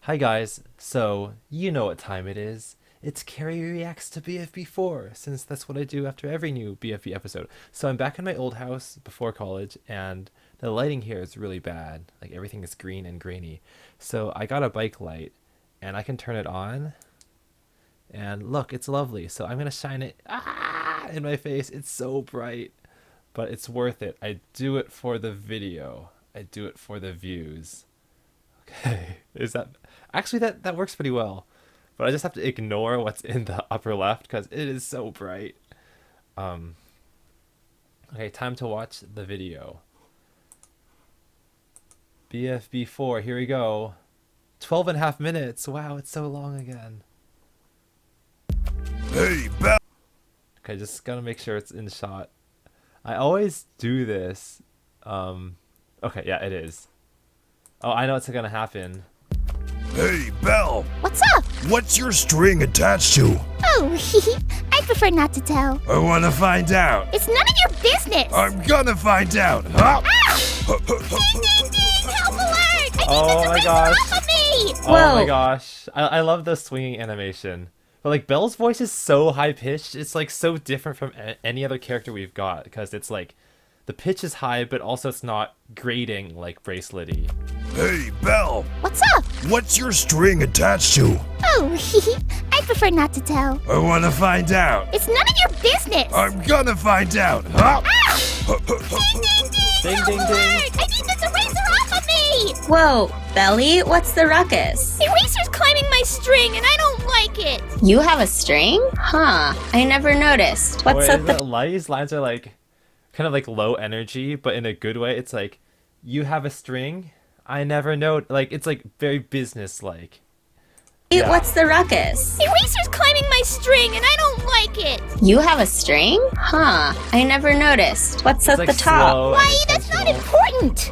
Hi guys, so you know what time it is. It's Cary Reacts to BFB4, since that's what I do after every new BFB episode. So I'm back in my old house before college, and the lighting here is really bad. Like everything is green and grainy. So I got a bike light, and I can turn it on, and look, it's lovely. So I'm gonna shine it in my face. It's so bright, but it's worth it. I do it for the video. I do it for the views. Okay, is that actually that works pretty well, but I just have to ignore what's in the upper left because it is so bright. Um, okay, time to watch the video. BFB4, here we go. 12 and a half minutes. Wow, it's so long again. Hey, Bell. Okay, just gotta make sure it's in shot. I always do this. Okay, yeah, it is. Oh, I know what's gonna happen. Hey, Bell. What's up? What's your string attached to? Oh, I prefer not to tell. I want to find out. It's none of your business. I'm gonna find out. Huh? Ding, ding, ding! Help alert! I think Oh there's a my razor gosh. off of me! Oh my gosh. I love the swinging animation. But like Belle's voice is so high pitched. It's like so different from any other character we've got because it's like the pitch is high, but also it's not grating like Bracelety. Hey, Bell. What's up? What's your string attached to? Oh, I prefer not to tell. I want to find out. It's none of your business. I'm gonna find out. Huh? Ding, Help ding, alert! ding. I think there's a razor off of me! Whoa, Belly, what's the ruckus? Eraser's climbing my string and I don't like it. You have a string? Huh, I never noticed. What's Wait, up the... These lines are like kind of like low energy, but in a good way. It's like, you have a string? I never know. Like, it's like very business-like. Yeah. What's the ruckus? Eraser's climbing my string and I don't like it. You have a string? Huh, I never noticed. What's It's at like the top? slow and Why, that's not intentional. important.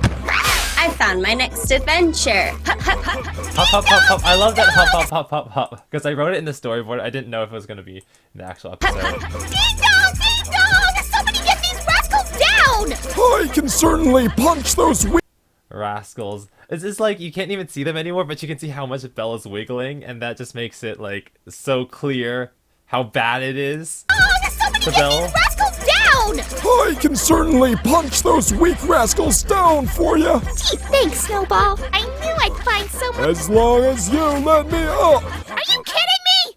I found my next adventure. Hop, hop, hop, hop. I love that hop, hop, hop, hop, hop. Because I wrote it in the storyboard. I didn't know if it was going to be in the actual episode. Ding dong! Ding dong! Somebody get these rascals down! I can certainly punch those. Rascals. It's just like you can't even see them anymore, but you can see how much Bella's wiggling, and that just makes it like so clear how bad it is. Oh, somebody To get Belle. these rascals down! I can certainly punch those weak rascals down for you. Gee, thanks, Snowball. I knew I'd find someone. As long as you let me up. Are you kidding me?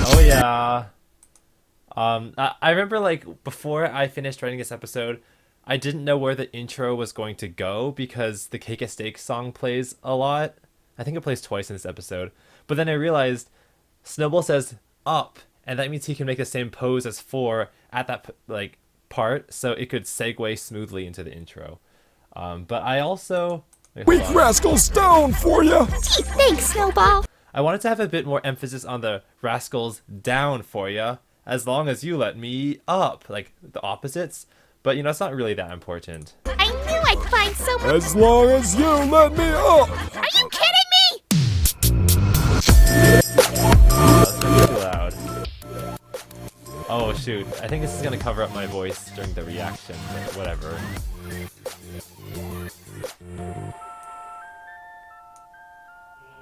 Oh yeah. I remember like before I finished writing this episode, I didn't know where the intro was going to go because the Cake a Steak song plays a lot. I think it plays twice in this episode. But then I realized Snowball says up, and that means he can make the same pose as 4 at that like part, so it could segue smoothly into the intro. But I also Weak rascals down for you. Gee, thanks, Snowball. I wanted to have a bit more emphasis on the rascals down for ya, as long as you let me up, like the opposites. But you know, it's not really that important. I knew I'd find someone. As long as you let me up. Are you kidding me? That's gonna be too loud. Oh shoot, I think this is gonna cover up my voice during the reaction, but whatever.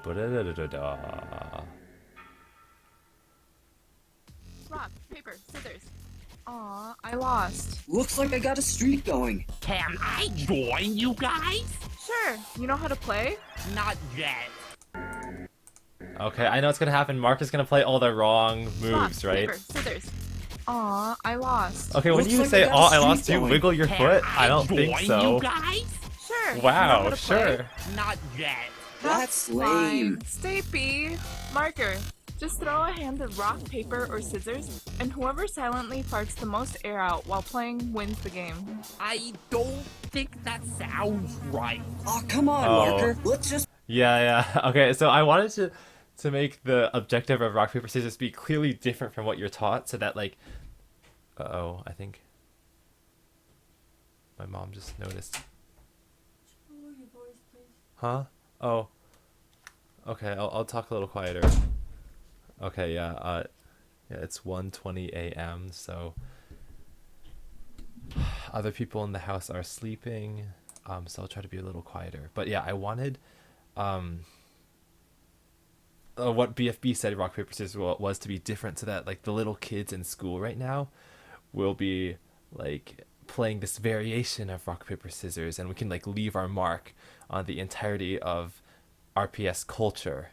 Ba-da-da-da-da-da. Rock, paper, scissors. Aw, I lost. Looks like I got a streak going. Can I join you guys? Sure, you know how to play? Not yet. Okay, I know what's gonna happen. Mark is gonna play all the wrong moves, Rock, right? paper, scissors. Aw, I lost. Okay, when Looks you like say, I got a oh, I streak lost, you going. wiggle your Can foot? I don't think join so. you guys? Sure. you know Wow, how to play? sure. Not yet. That's lame. Fine. Stay B. Marker. Just throw a hand of rock, paper, or scissors, and whoever silently farts the most air out while playing wins the game. I don't think that sounds right. Oh, come on, Oh. Marker. Let's just... Yeah. Okay, so I wanted to make the objective of rock paper scissors be clearly different from what you're taught, so that like, uh-oh, I think my mom just noticed. Huh? Oh. Okay, I'll talk a little quieter. Okay, yeah, it's 1:20 a.m. so other people in the house are sleeping. So I'll try to be a little quieter. But yeah, I wanted what BFB said rock paper scissors was to be different, so that like the little kids in school right now will be like playing this variation of rock paper scissors, and we can like leave our mark on the entirety of RPS culture.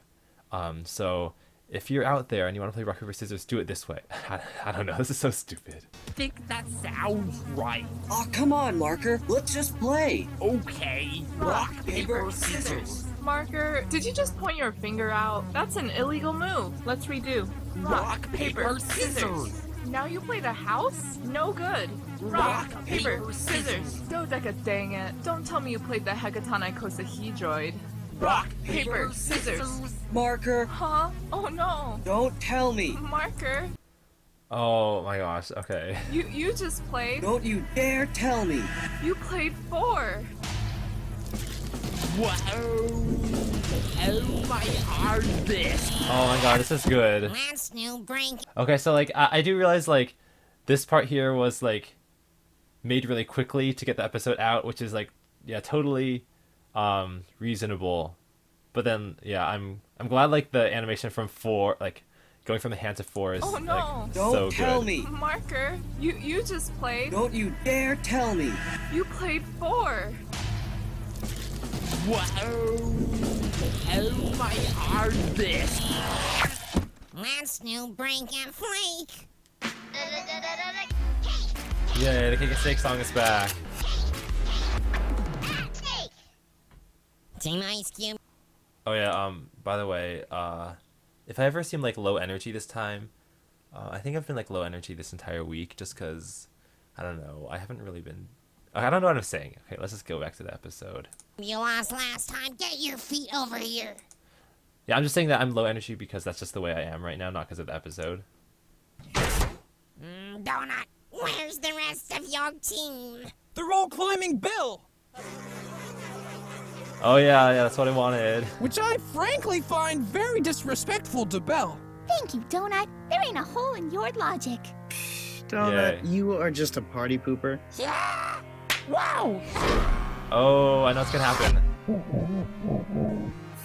So if you're out there and you want to play rock paper scissors, do it this way. I don't know, this is so stupid. Think that sounds right. Oh, come on, Marker. Let's just play. Okay. Rock, paper, scissors. Marker, did you just point your finger out? That's an illegal move. Let's redo. Rock, paper, scissors. Now you play the house? No good. Rock, paper, scissors. Dodeca, dang it. Don't tell me you played the Hecaton icosahedroid. Rock, paper, scissors. Marker, Huh? Oh no. don't tell me. Marker, Oh my gosh, okay. you just played. Don't you dare tell me. You played 4. Whoa. Oh my hardness. Oh my god, this is good. That's new break. Okay, so like I do realize like this part here was like made really quickly to get the episode out, which is like yeah, totally reasonable. But then yeah, I'm glad like the animation from 4, like going from the hand to 4 is Oh no. like Don't so tell good. me. Marker, you just played. Don't you dare tell me. You played 4. Whoa. Oh my hardness. That's new break and flake. Yeah, the Cake and Steak song is back. Team Ice Cube. Oh yeah, by the way, if I ever seem like low energy this time, I think I've been like low energy this entire week just because, I don't know, I haven't really been, I don't know what I'm saying. Okay, let's just go back to the episode. You lost last time. Get your feet over here. Yeah, I'm just saying that I'm low energy because that's just the way I am right now, not because of the episode. Donut, where's the rest of your team? They're all climbing Bill, Oh yeah, that's what I wanted. which I frankly find very disrespectful to Belle. Thank you, Donut. There ain't a hole in your logic. Donut, Yay. you are just a party pooper. Wow! Oh, I know what's gonna happen.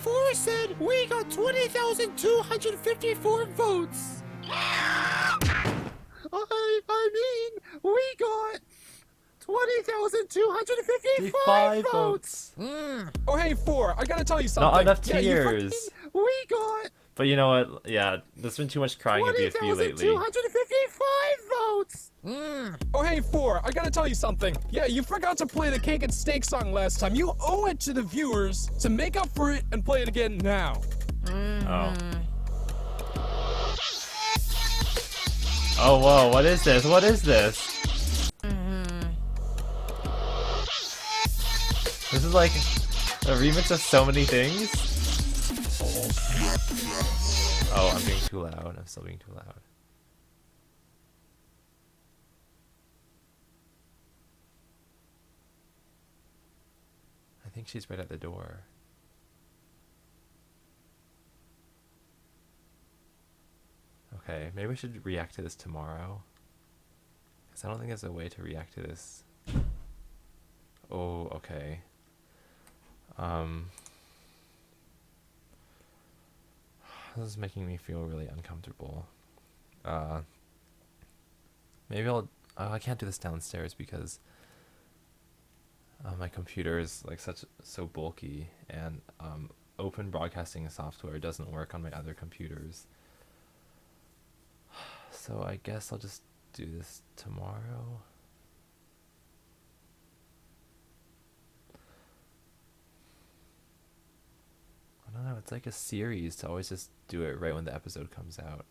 Forrest said we got 20,254 votes. I mean, we got 20,255 votes. Oh, hey, 4, I gotta tell you something. Not enough Yeah, tears. we got But you know what? Yeah, there's been too much crying at BFB lately. 20,255 votes. Oh, hey, 4, I gotta tell you something. Yeah, you forgot to play the Cake and Steak song last time. You owe it to the viewers to make up for it and play it again now. Oh. Oh, whoa, what is this? What is this? This is like a remix of so many things. Oh, I'm being too loud. I'm still being too loud. I think she's right at the door. Okay, maybe we should react to this tomorrow. Because I don't think there's a way to react to this. Oh, okay. This is making me feel really uncomfortable. Maybe I'll... I can't do this downstairs because my computer is like so bulky, and open broadcasting software doesn't work on my other computers. So I guess I'll just do this tomorrow. I don't know, it's like a series to always just do it right when the episode comes out.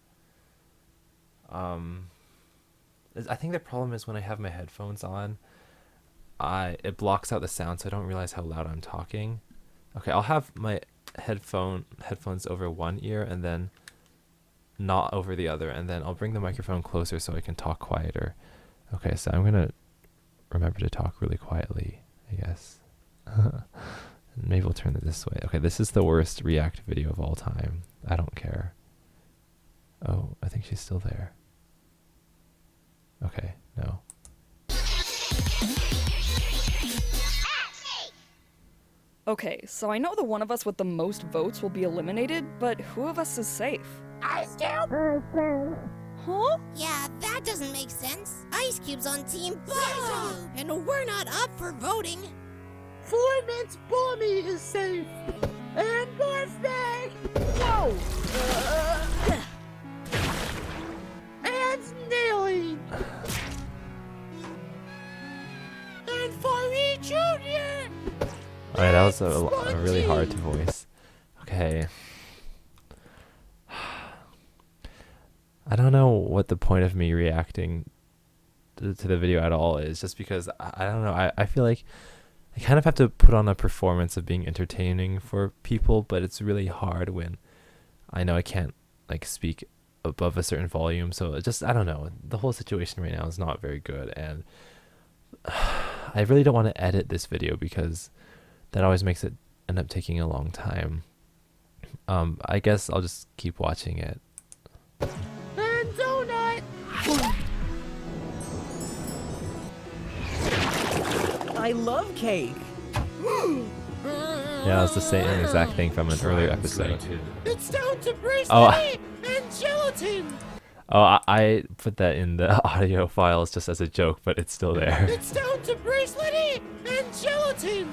I think the problem is when I have my headphones on, it blocks out the sound, so I don't realize how loud I'm talking. Okay, I'll have my headphones over one ear and then not over the other, and then I'll bring the microphone closer so I can talk quieter. Okay, so I'm gonna remember to talk really quietly, I guess. Maybe we'll turn it this way. Okay, this is the worst react video of all time. I don't care. Oh, I think she's still there. Okay, no. Okay, so I know the one of us with the most votes will be eliminated, but who of us is safe? Ice Cube? Huh? Yeah, that doesn't make sense. Ice Cube's on Team Buzz, and we're not up for voting. Foreman's Bommy is safe. And Morphbag. Whoa. And Naily. And Furry Jr. Alright, that was a really hard to voice. Okay. I don't know what the point of me reacting to the video at all is, just because I don't know. I feel like I kind of have to put on a performance of being entertaining for people, but it's really hard when I know I can't like speak above a certain volume. So it just, I don't know. The whole situation right now is not very good, and I really don't want to edit this video because that always makes it end up taking a long time. I guess I'll just keep watching it. And Donut. I love cake. Yeah, it's the same exact thing from an earlier episode. It's down to bracelet Oh. and gelatin. Oh, I put that in the audio files just as a joke, but it's still there. It's down to bracelet and gelatin.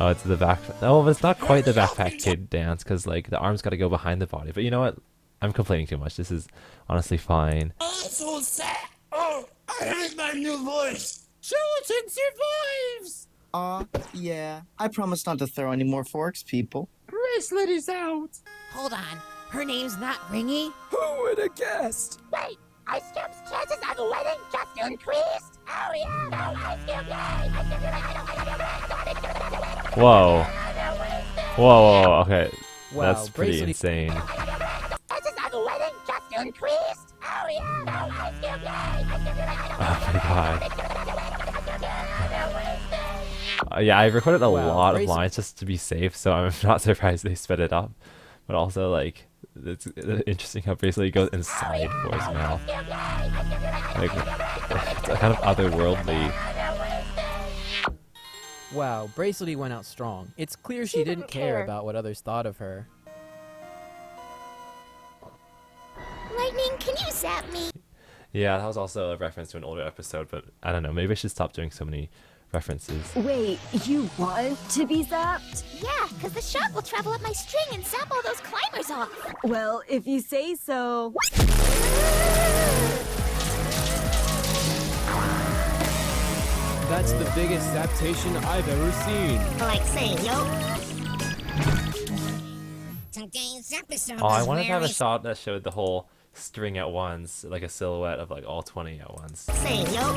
Oh, it's the back. Oh, but it's not quite the backpack kid dance because like the arms got to go behind the body. But you know what? I'm complaining too much. This is honestly fine. I'm so sad. Oh, I hate my new voice. Gelatin survives. Yeah. I promise not to throw any more forks, people. Bracelet is out. Hold on, her name's not Ringy? Who would have guessed? Wait, Ice Cube's chances of winning just increased? Oh yeah, no, Ice Cube, yay! Whoa. Whoa. Okay. Wow, That's pretty bracelet- insane. Chances of winning just increased? Oh yeah, no, Ice Cube, yay! Oh my god. Yeah, I recorded a lot of lines just to be safe, so I'm not surprised they sped it up. But also, like, it's interesting how basically it goes inside for his mouth. Like, it's kind of otherworldly. Wow, Bracelety went out strong. It's clear she didn't care about what others thought of her. Lightning, can you zap me? Yeah, that was also a reference to an older episode, but I don't know, maybe I should stop doing so many references. Wait, you want to be zapped? Yeah, because the shot will travel up my string and zap all those climbers off. Well, if you say so. That's the biggest zaptation I've ever seen. Like saying, yo. Today's episode Oh, I wanted to have a shot that showed the whole string at once, like a silhouette of like all 20 at once. Saying, yo.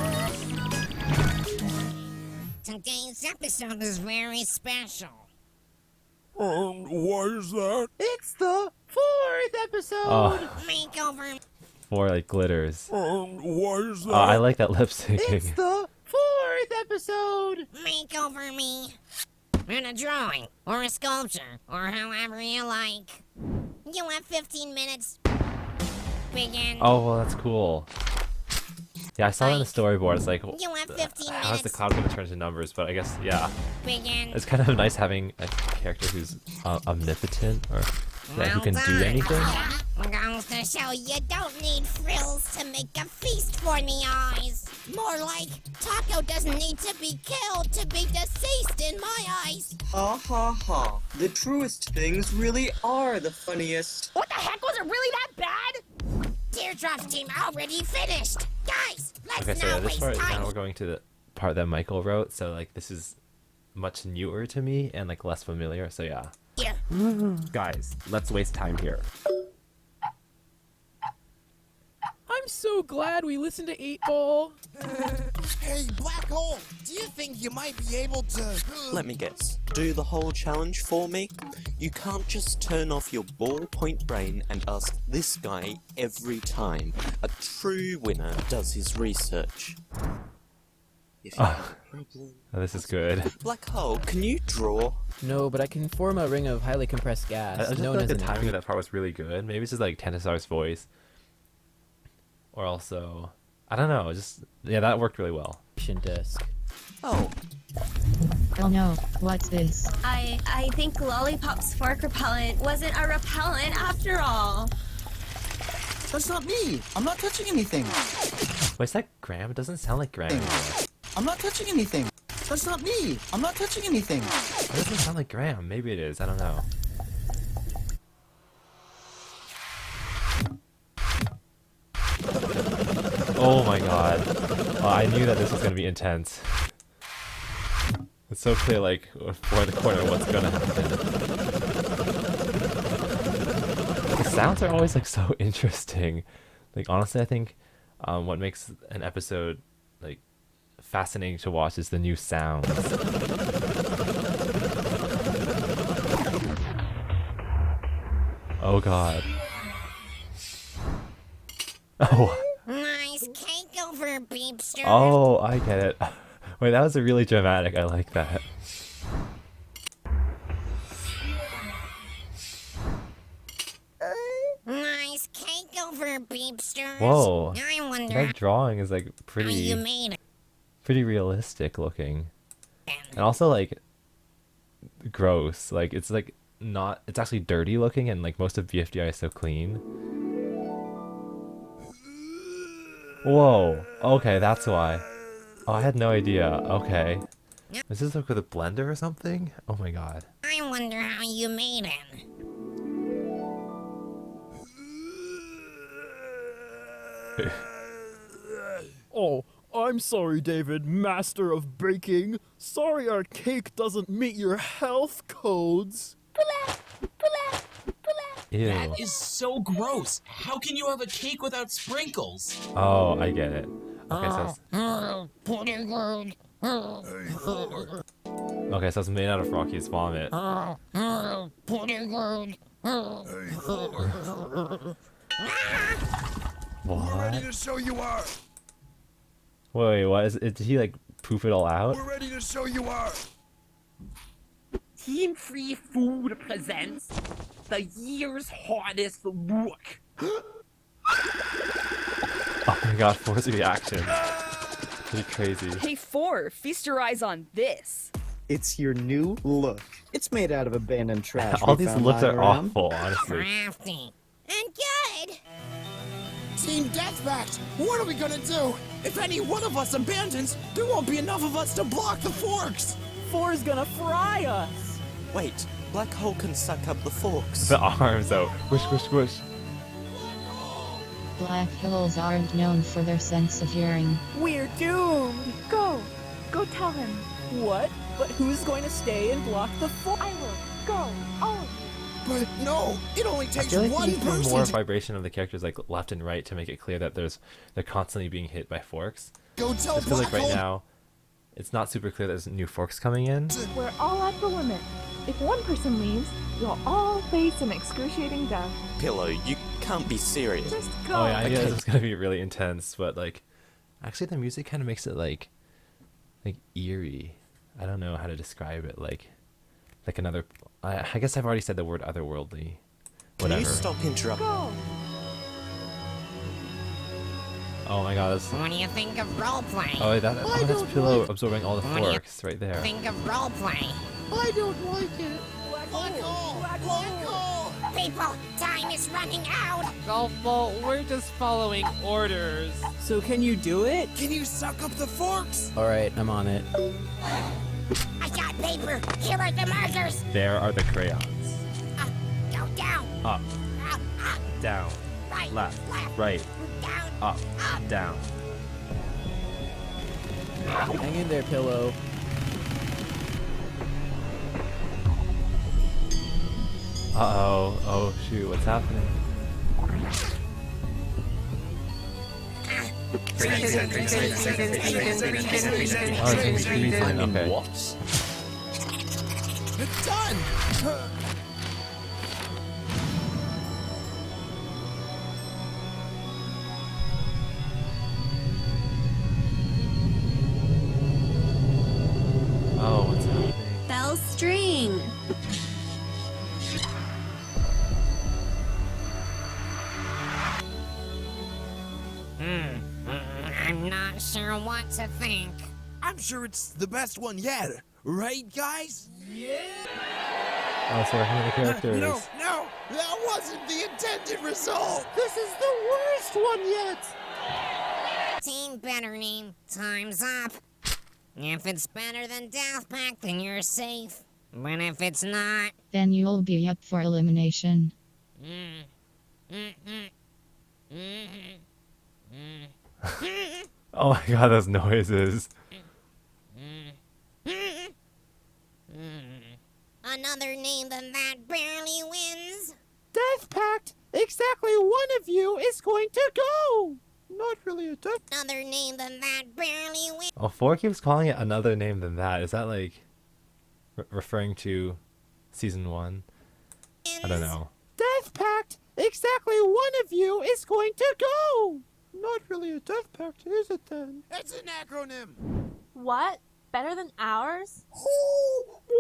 Today's episode is very special. Why is that? It's the 4th episode. Oh, Makeover. for like glitters. Why is that? Oh, I like that lip syncing. It's the 4th episode. Makeover me. In a drawing, or a sculpture, or however you like. You have 15 minutes. Begin. Oh, well, that's cool. Yeah, I saw it in the storyboard. It's like, You have 15 how's the minutes. cloud going to turn into numbers? But I guess, yeah. Begin. It's kind of nice having a character who's omnipotent, or yeah, who can do anything. Goes to show you don't need frills to make a feast for the eyes. More like, Taco doesn't need to be killed to be deceased in my eyes. Ha ha ha. The truest things really are the funniest. What the heck, was it really that bad? Teardrop's team already finished. Guys, let's Okay, so yeah, not this waste part, time. now we're going to the part that Michael wrote. So like, this is much newer to me and like less familiar. So yeah. Here. Guys, let's waste time here. I'm so glad we listened to 8 Ball. Hey, Black Hole, do you think you might be able to... Let me guess. Do the whole challenge for me? You can't just turn off your ballpoint brain and ask this guy every time. A true winner does his research. If you have a problem... Oh, this is good. Black Hole, can you draw? No, but I can form a ring of highly compressed gas, I just feel known like as the an timing of that part was really good. Maybe it's just like Tenisar's voice. Or also, I don't know, just, yeah, that worked really well. accretion disk. Oh, Oh no, what's this? I think Lollipop's fork repellent wasn't a repellent after all. That's not me. I'm not touching anything. Wait, is that Graham? It doesn't sound like Graham. I'm not touching anything. That's not me. I'm not touching anything. It doesn't sound like Graham. Maybe it is. I don't know. Oh my god. Oh, I knew that this was gonna be intense. It's so clear, like, for the corner what's gonna happen. The sounds are always, like, so interesting. Like, honestly, I think what makes an episode, like, fascinating to watch is the new sounds. Oh god. Oh. Nice cake over, Beepster. Oh, I get it. Wait, that was a really dramatic. I like that. Nice cake over, Beepster. Whoa. I wonder That drawing is like how you made it. pretty realistic looking. And also like gross. Like it's like not it's actually dirty looking and like most of BFDI is so clean. Whoa. Okay, that's why. Oh, I had no idea. Okay. Is this like with a blender or something? Oh my god. I wonder how you made it. Oh, I'm sorry, David, master of baking. Sorry our cake doesn't meet your health codes. Ew. That is so gross. How can you have a cake without sprinkles? Oh, I get it. Okay, so it's made out of Rocky's vomit. We're ready What? to show you our. Wait, what is it? Did he like poop it all out? We're ready to show you our. Team Free Food presents the year's hardest look. Oh my god, Four's reaction. Pretty crazy. Hey, 4, feast your eyes on this. It's your new look. It's made out of abandoned trash. All we these found looks lying are around. awful, honestly. Crafty. And good. Team Deathmatch! What are we gonna do? If any one of us abandons, there won't be enough of us to block the forks! 4's gonna fry us. wait. Black Hole can suck up the forks. The arms though. Whoosh, whoosh, whoosh. Black holes aren't known for their sense of hearing. We're doomed. Go tell him. What? But who's going to stay and block the I will. Go, all of you. But no, it only I takes feel like one you need more person to vibration of the characters like left and right to make it clear that they're constantly being hit by forks. go tell I feel Black like right Hole. now it's not super clear there's new forks coming in. We're all at the limit. If one person leaves, you'll all face an excruciating death. Pillow, you can't be serious. Just go. Oh yeah, I knew Okay. this was gonna be really intense, but like actually the music kind of makes it like eerie. I don't know how to describe it. Like another. I guess I've already said the word otherworldly. Can Whatever. you stop interrupting? Go. Oh my god. That's, What do you think of roleplay? oh, that's Pillow absorbing all the What do you forks right there. Think of roleplay. I don't like it. Black Hole! Black Hole! People, time is running out. Golfball, we're just following orders. So can you do it? Can you suck up the forks? Alright, I'm on it. I got paper. Here are the markers. There are the crayons. Go down. Up, Up, up, down, right, left, left, right, down, up, up. down. Hang in there, Pillow. Uh-oh. Oh shoot, what's happening? Oh, it's freezing. Okay. What? It's done! Oh, what's happening? Bell string. I'm not sure what to think. I'm sure it's the best one yet. Right, guys? Oh, so we're having the characters. No, that wasn't the intended result. This is the worst one yet. Team better name. Time's up. If it's better than Death Pact, then you're safe. But if it's not... Then you'll be up for elimination. Oh my god, those noises. Another name than that barely wins. Death Pact! Exactly one of you is going to go! Not really a death. Another name than that barely wins. Oh, 4 keeps calling it another name than that. Is that like referring to season 1? I don't know. Death Pact! Exactly one of you is going to go! Not really a death pact, is it then? It's an acronym. What? Better than ours?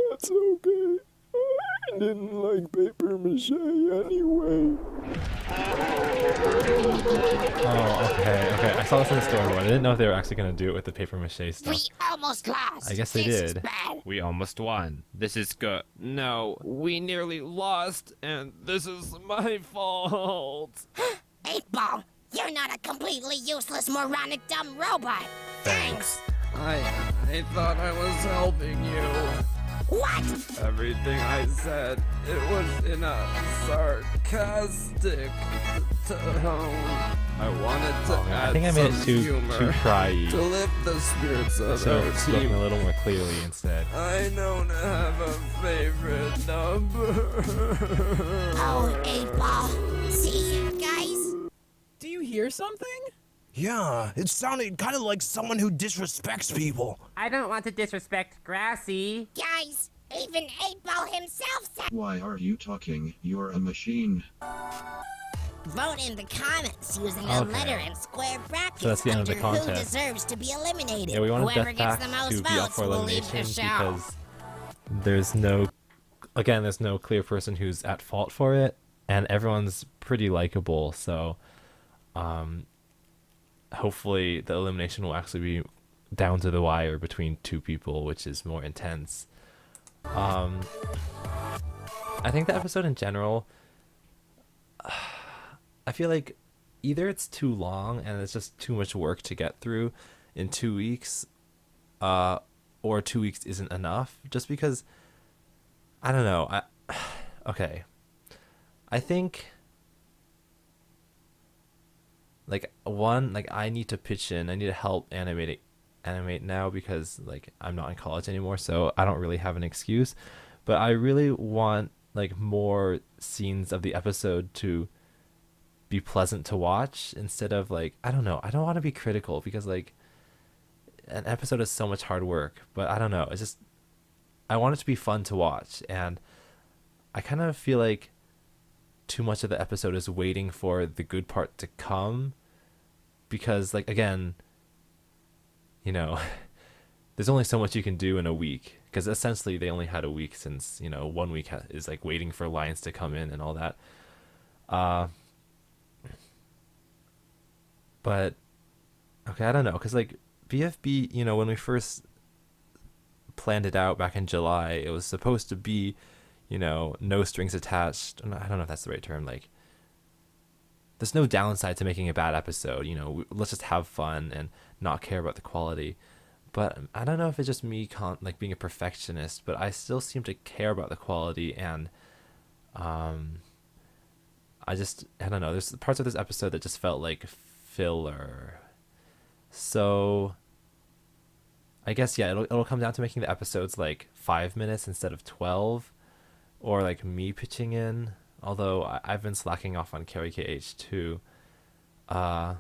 That's okay. I didn't like paper mache anyway. Oh, okay. I saw this in the store, but I didn't know if they were actually going to do it with the paper mache stuff. We almost lost. I guess they This is did. bad. We almost won. This is good. No, we nearly lost, and this is my fault. 8-Ball, you're not a completely useless, moronic, dumb robot. Thanks. I thought I was helping you. What? Everything I said, it was in a sarcastic tone. I wanted to I add think I made some it too humor cry-y. to lift the spirits of So our it's spoken team. a little more clearly instead. I don't have a favorite number. Oh, 8-Ball. See, guys? Do you hear something? Yeah, it sounded kind of like someone who disrespects people. I don't want to disrespect Grassy. Guys, even 8-Ball himself said... Why are you talking? You're a machine. Vote in the comments using a Okay. letter and square brackets So that's the end of the under who contest. deserves to be eliminated. Yeah, we wanted Whoever Death gets Pact the most to be up votes for will leave the elimination show. because there's no clear person who's at fault for it, and everyone's pretty likable. So, hopefully the elimination will actually be down to the wire between 2 people, which is more intense. I think the episode in general, I feel like either it's too long and it's just too much work to get through in 2 weeks, or 2 weeks isn't enough, just because I don't know. Okay. I think I need to pitch in. I need to help animate now because I'm not in college anymore, so I don't really have an excuse. But I really want more scenes of the episode to be pleasant to watch instead of I don't know. I don't want to be critical because an episode is so much hard work, but I don't know. It's just I want it to be fun to watch, and I kind of feel like too much of the episode is waiting for the good part to come because again, there's only so much you can do in a week because essentially they only had a week since 1 week is waiting for lines to come in and all that. But okay, I don't know, because BFB, when we first planned it out back in July, it was supposed to be, no strings attached. I don't know if that's the right term. There's no downside to making a bad episode. Let's just have fun and not care about the quality. But I don't know if it's just me being a perfectionist, but I still seem to care about the quality, and I don't know. There's parts of this episode that just felt like filler. So I guess it'll come down to making the episodes 5 minutes instead of 12, or me pitching in. Although I've been slacking off on Cary KH too. I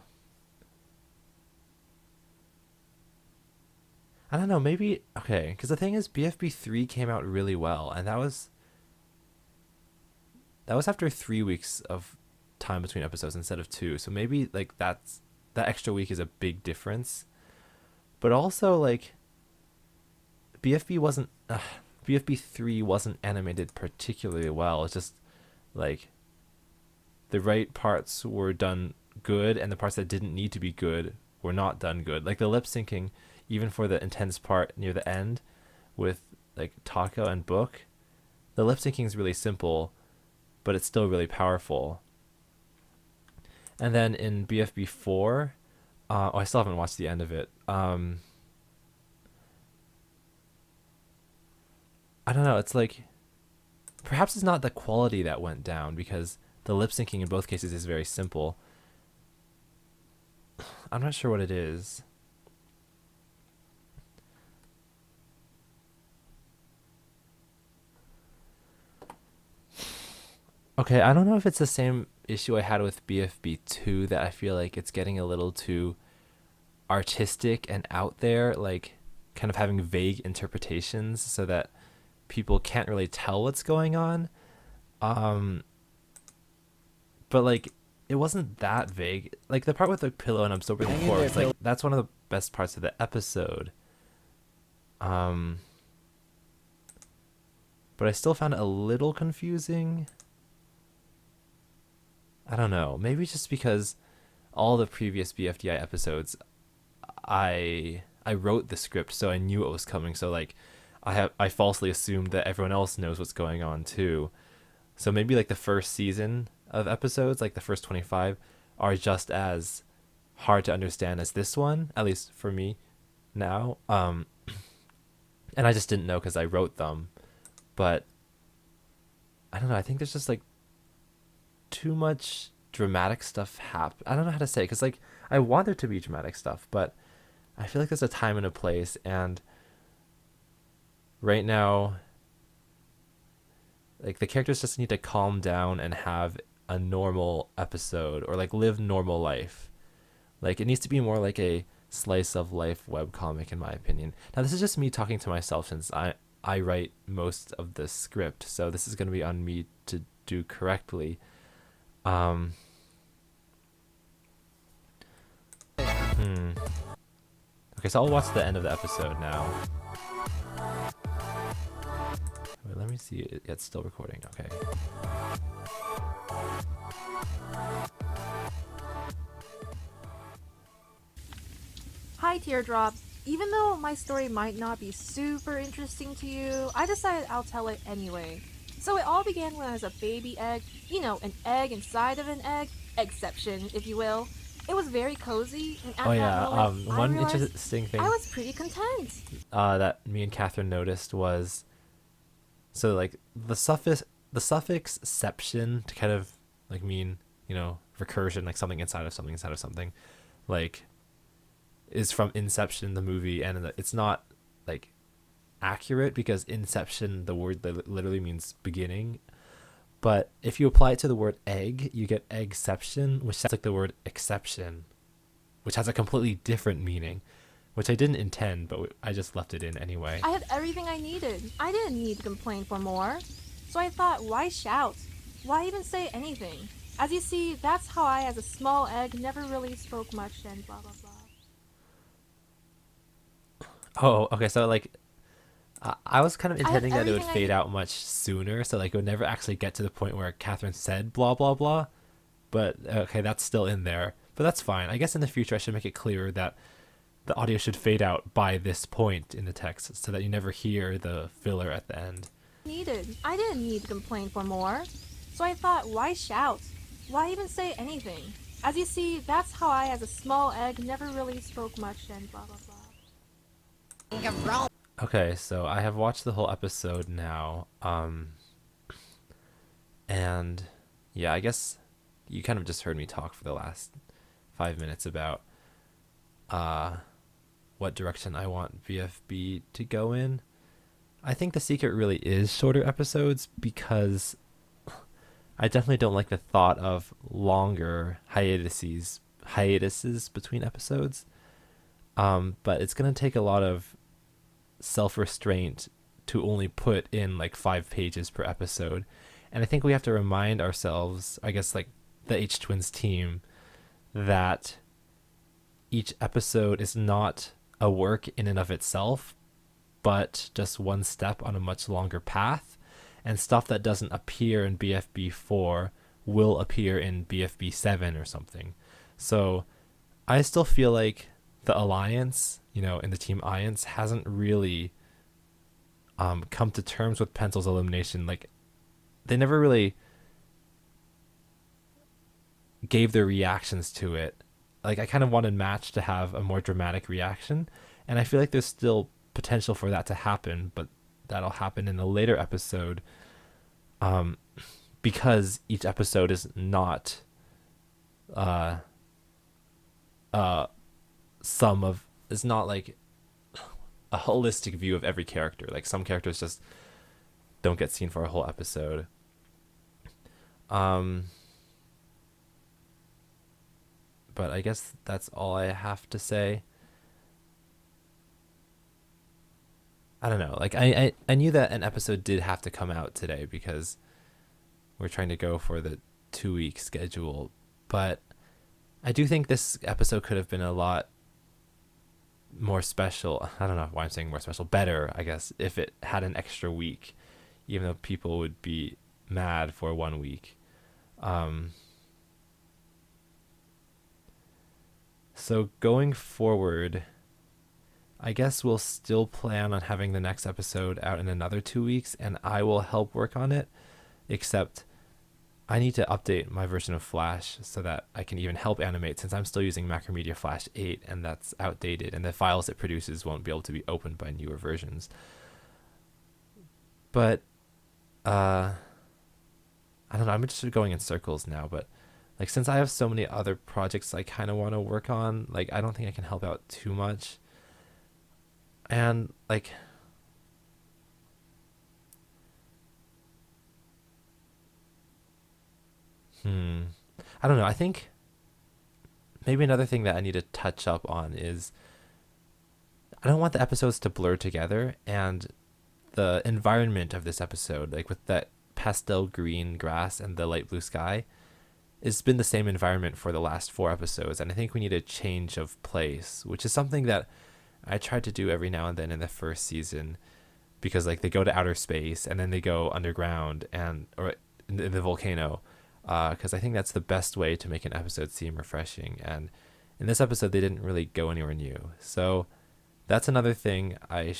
don't know, maybe okay, because the thing is BFB 3 came out really well, and that was after 3 weeks of time between episodes instead of 2. So maybe that extra week is a big difference. But also BFB 3 wasn't animated particularly well. It's just the right parts were done good, and the parts that didn't need to be good were not done good. The lip syncing, even for the intense part near the end with like Taka and Book, the lip syncing is really simple, but it's still really powerful. And then in BFB4, I still haven't watched the end of it. I don't know. It's like, perhaps it's not the quality that went down because the lip syncing in both cases is very simple. I'm not sure what it is. Okay, I don't know if it's the same issue I had with BFB2 that I feel like it's getting a little too artistic and out there, like kind of having vague interpretations so that people can't really tell what's going on. But like it wasn't that vague. Like the part with the pillow and I'm sober the corpse, like that's one of the best parts of the episode. But I still found it a little confusing. I don't know. Maybe just because all the previous BFDI episodes, I wrote the script, so I knew it was coming. So like, I falsely assumed that everyone else knows what's going on too. So maybe like the first season of episodes, like the first 25, are just as hard to understand as this one, at least for me now. And I just didn't know because I wrote them. But I don't know. I think there's just like too much dramatic stuff happen. I don't know how to say, because like I want there to be dramatic stuff, but I feel like there's a time and a place, and right now like the characters just need to calm down and have a normal episode, or like live normal life. Like it needs to be more like a slice of life webcomic in my opinion. Now this is just me talking to myself since I write most of the script, so this is going to be on me to do correctly. Okay, so I'll watch the end of the episode now. Wait, let me see. It's still recording. Okay. Hi, Teardrops. Even though my story might not be super interesting to you, I decided I'll tell it anyway. So it all began when I was a baby egg. You know, an egg inside of an egg. Exception, if you will. It was very cozy, and at that moment, one I realized interesting thing I was pretty content. That me and Catherine noticed was, so like the suffix "ception" to kind of like mean, you know, recursion, like something inside of something inside of something, like is from Inception, the movie, and it's not like accurate because Inception, the word literally means beginning. But if you apply it to the word egg, you get eggception, which sounds like the word exception, which has a completely different meaning, which I didn't intend, but I just left it in anyway. I had everything I needed. I didn't need to complain for more. So I thought, why shout? Why even say anything? As you see, that's how I, as a small egg, never really spoke much and blah blah blah. Oh, okay, so like I was kind of intending that it would fade out much sooner, so like it would never actually get to the point where Catherine said blah blah blah. But okay, that's still in there. But that's fine. I guess in the future I should make it clearer that the audio should fade out by this point in the text so that you never hear the filler at the end. I didn't need to complain for more. So I thought, why shout? Why even say anything? As you see, that's how I, as a small egg, never really spoke much and blah blah blah. Okay, so I have watched the whole episode now, and yeah, I guess you kind of just heard me talk for the last 5 minutes about what direction I want VFB to go in. I think the secret really is shorter episodes because I definitely don't like the thought of longer hiatuses between episodes, but it's going to take a lot of self-restraint to only put in like 5 pages per episode, and I think we have to remind ourselves, I guess like the H-Twins team, that each episode is not a work in and of itself, but just one step on a much longer path, and stuff that doesn't appear in BFB 4 will appear in BFB 7 or something. So I still feel like the alliance, in the team alliance hasn't really come to terms with Pencil's elimination. Like, they never really gave their reactions to it. Like, I kind of wanted Match to have a more dramatic reaction, and I feel like there's still potential for that to happen, but that'll happen in a later episode, because each episode is not it's not like a holistic view of every character. Like, some characters just don't get seen for a whole episode. But I guess that's all I have to say. I don't know. Like, I knew that an episode did have to come out today because we're trying to go for the 2-week schedule. But I do think this episode could have been a lot more special. I don't know why I'm saying more special. Better, I guess, if it had an extra week, even though people would be mad for 1 week. So going forward, I guess we'll still plan on having the next episode out in another 2 weeks, and I will help work on it, except I need to update my version of Flash so that I can even help animate, since I'm still using Macromedia Flash 8 and that's outdated, and the files it produces won't be able to be opened by newer versions. But I don't know, I'm just going in circles now, but like, since I have so many other projects I kind of want to work on, like, I don't think I can help out too much. And like, I don't know. I think maybe another thing that I need to touch up on is I don't want the episodes to blur together, and the environment of this episode, like with that pastel green grass and the light blue sky, it's been the same environment for the last 4 episodes, and I think we need a change of place, which is something that I tried to do every now and then in the first season, because like they go to outer space and then they go underground or in the volcano, because I think that's the best way to make an episode seem refreshing. And in this episode, they didn't really go anywhere new, so that's another thing we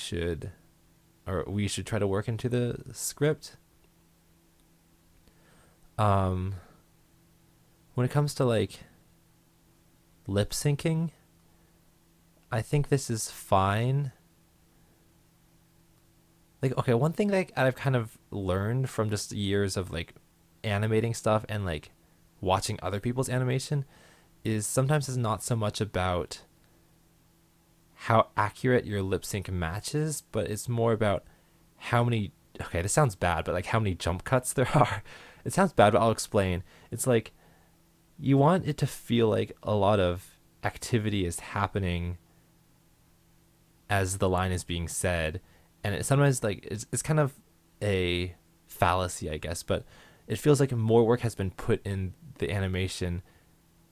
should try to work into the script. When it comes to like lip syncing, I think this is fine. Like, okay, one thing that I've kind of learned from just years of like animating stuff and like watching other people's animation is sometimes it's not so much about how accurate your lip sync matches, but it's more about how many, okay, this sounds bad, but like how many jump cuts there are. It sounds bad, but I'll explain. It's like, you want it to feel like a lot of activity is happening as the line is being said, and it sometimes like it's kind of a fallacy, I guess, but it feels like more work has been put in the animation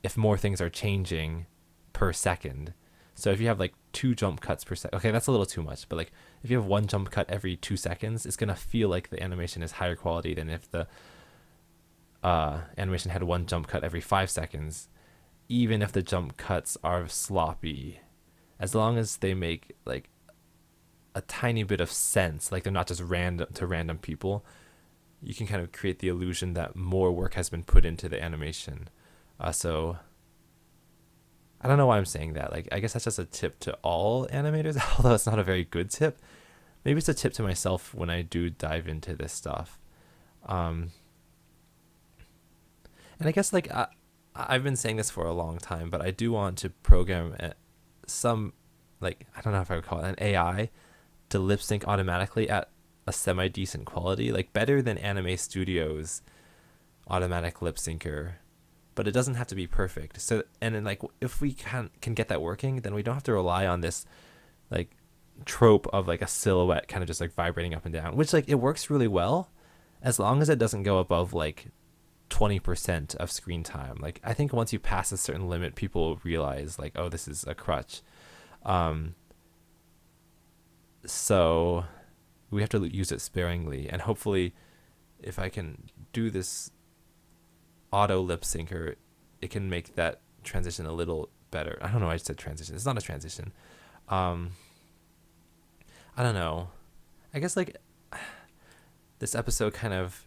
if more things are changing per second. So if you have like 2 jump cuts per second, okay, that's a little too much, but like if you have 1 jump cut every 2 seconds, it's gonna feel like the animation is higher quality than if the animation had 1 jump cut every 5 seconds, even if the jump cuts are sloppy. As long as they make like a tiny bit of sense, like they're not just random people, you can kind of create the illusion that more work has been put into the animation. So I don't know why I'm saying that. Like, I guess that's just a tip to all animators, although it's not a very good tip. Maybe it's a tip to myself when I do dive into this stuff. And I guess like I've been saying this for a long time, but I do want to program some, like, I don't know if I would call it an AI to lip sync automatically at a semi-decent quality, like better than Anime Studios automatic lip syncer, but it doesn't have to be perfect. So, and then like if we can get that working, then we don't have to rely on this like trope of like a silhouette kind of just like vibrating up and down, which like it works really well as long as it doesn't go above like 20% of screen time. Like, I think once you pass a certain limit, people realize like, oh, this is a crutch. So we have to use it sparingly, and hopefully if I can do this auto lip syncer, it can make that transition a little better. I don't know why I said transition. It's not a transition. I don't know. I guess like this episode kind of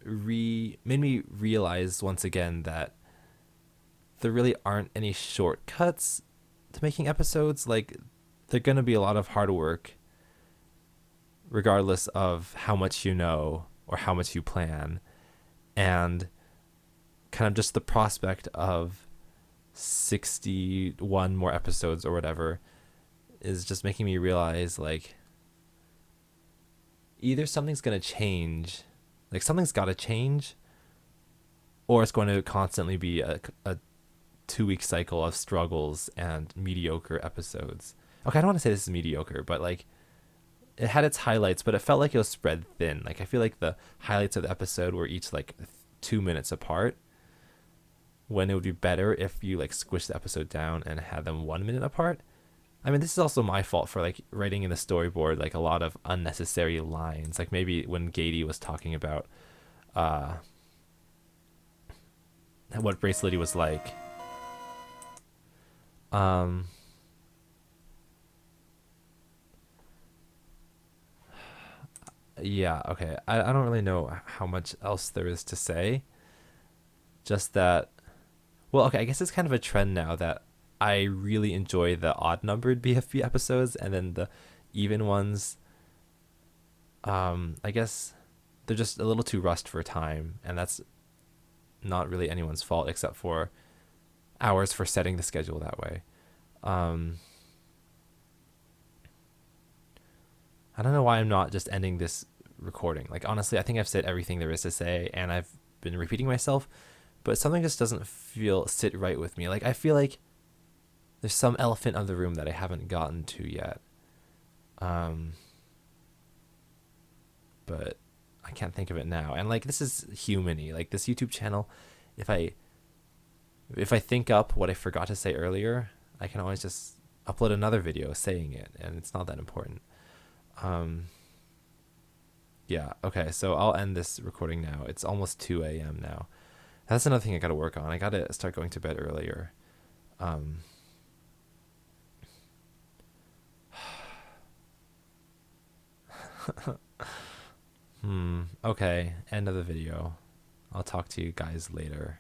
made me realize once again that there really aren't any shortcuts to making episodes. Like, they're going to be a lot of hard work regardless of how much you know or how much you plan. And kind of just the prospect of 61 more episodes or whatever is just making me realize, like, either something's going to change, like something's got to change, or it's going to constantly be a 2-week cycle of struggles and mediocre episodes. Okay, I don't want to say this is mediocre, but like, it had its highlights, but it felt like it was spread thin. Like, I feel like the highlights of the episode were each like 2 minutes apart, when it would be better if you like squished the episode down and had them 1 minute apart. I mean, this is also my fault for like writing in the storyboard like a lot of unnecessary lines. Like maybe when Gady was talking about what Bracelety was like. Yeah, okay. I don't really know how much else there is to say. Just that, well, okay, I guess it's kind of a trend now that I really enjoy the odd-numbered BFB episodes, and then the even ones, I guess they're just a little too rushed for time, and that's not really anyone's fault except for ours for setting the schedule that way. I don't know why I'm not just ending this recording. Like, honestly, I think I've said everything there is to say, and I've been repeating myself, but something just doesn't sit right with me. Like, I feel like there's some elephant in the room that I haven't gotten to yet. But I can't think of it now. And like, this is human-y. Like, this YouTube channel, if I think up what I forgot to say earlier, I can always just upload another video saying it, and it's not that important. Yeah, okay, so I'll end this recording now. It's almost 2 a.m. now. That's another thing I gotta work on. I gotta start going to bed earlier. Okay, end of the video. I'll talk to you guys later.